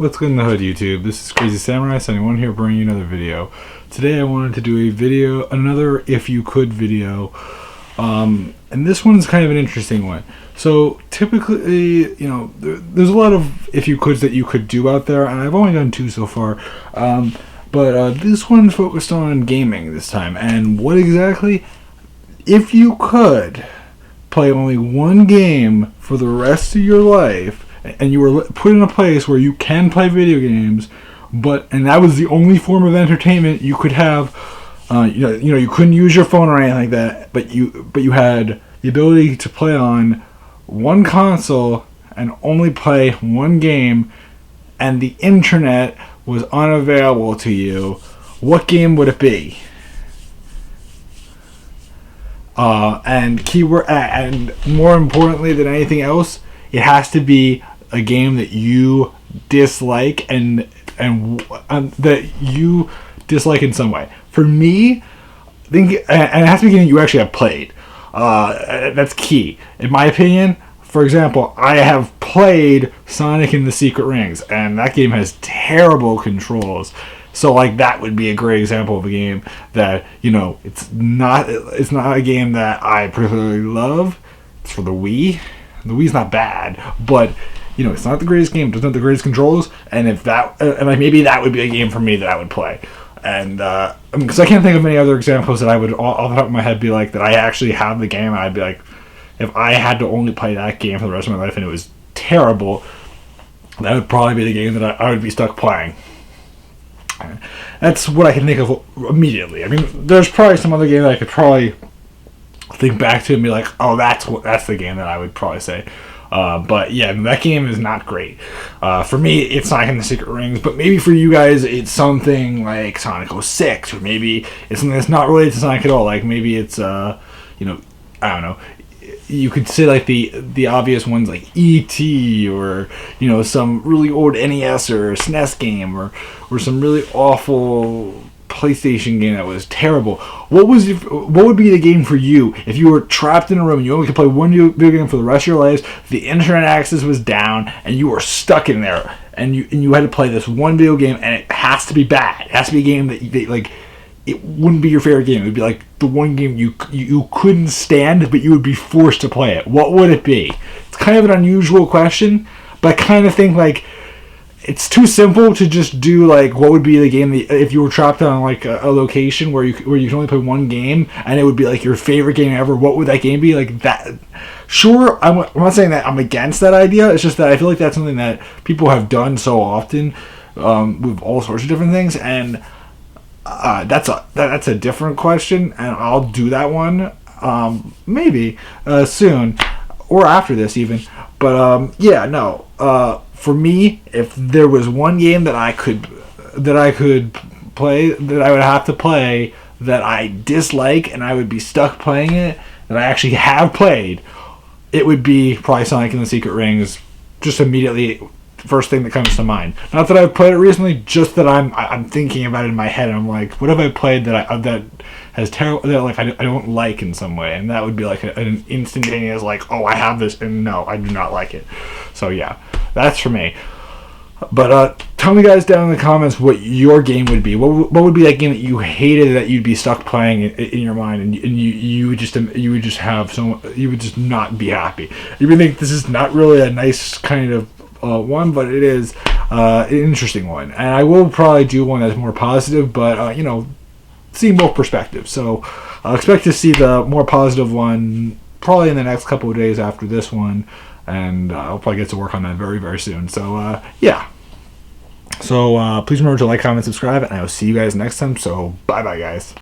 What's good in the hood, YouTube? This is Crazy Samurai 71 here, bringing you another video. Today I wanted to do another if you could video, and this one's kind of an interesting one. So typically, there's a lot of if you coulds that you could do out there, and I've only done two so far. But this one's focused on gaming this time, and what exactly? If you could play only one game for the rest of your life, and you were put in a place where you can play video games, and that was the only form of entertainment you could have. You couldn't use your phone or anything like that, but you had the ability to play on one console and only play one game, and the internet was unavailable to you. What game would it be? And more importantly than anything else, it has to be a game that you dislike and that you dislike in some way. For me, and it has to be a game you actually have played. That's key, in my opinion. For example, I have played Sonic and the Secret Rings, and that game has terrible controls. So, that would be a great example of a game that, it's not a game that I particularly love. It's for the Wii. The Wii's not bad, but, it's not the greatest game. It doesn't have the greatest controls, and maybe that would be a game for me that I would play. And, because I can't think of any other examples that I would, off the top of my head, be like, that I actually have the game, and I'd be like, if I had to only play that game for the rest of my life and it was terrible, that would probably be the game that I would be stuck playing. That's what I can think of immediately. I mean, there's probably some other game that I could probably think back to and be like, oh, that's the game that I would probably say. But yeah, that game is not great. For me, it's Sonic and the Secret Rings, but maybe for you guys, it's something like Sonic 06, or maybe it's something that's not related to Sonic at all. Like maybe it's, I don't know. You could say like the obvious ones like E.T. or some really old NES or SNES game or some really awful PlayStation game that was terrible. What would be the game for you if you were trapped in a room and you only could play one video game for the rest of your lives? The internet access was down and you were stuck in there and you had to play this one video game, and it has to be bad. It has to be a game that it wouldn't be your favorite game. It would be like the one game you couldn't stand, but you would be forced to play it. What would it be? It's kind of an unusual question, but I kind of think it's too simple to just do what would be the game that, if you were trapped on a location where you can only play one game and it would be your favorite game ever. What would that game be? That? Sure, I'm not saying that I'm against that idea. It's just that I feel like that's something that people have done so often with all sorts of different things, and that's a different question, and I'll do that one maybe soon or after this even. But for me, if there was one game that I could play, that I would have to play, that I dislike and I would be stuck playing it, that I actually have played, it would be probably Sonic and the Secret Rings. Just immediately, first thing that comes to mind. Not that I've played it recently, just that I'm thinking about it in my head. And I'm like, what have I played that has terrible, that I don't like in some way? And that would be an instantaneous oh, I have this, and no, I do not like it. So yeah, that's for me. But tell me guys down in the comments what your game would be. What would be that game that you hated that you'd be stuck playing in your mind, and you would just not be happy. You would think this is not really a nice kind of one, but it is an interesting one, and I will probably do one that's more positive, but see both perspectives. So I'll expect to see the more positive one probably in the next couple of days after this one, and I'll probably get to work on that very, very soon. So yeah, so please remember to like, comment, subscribe, and I will see you guys next time. So bye bye guys.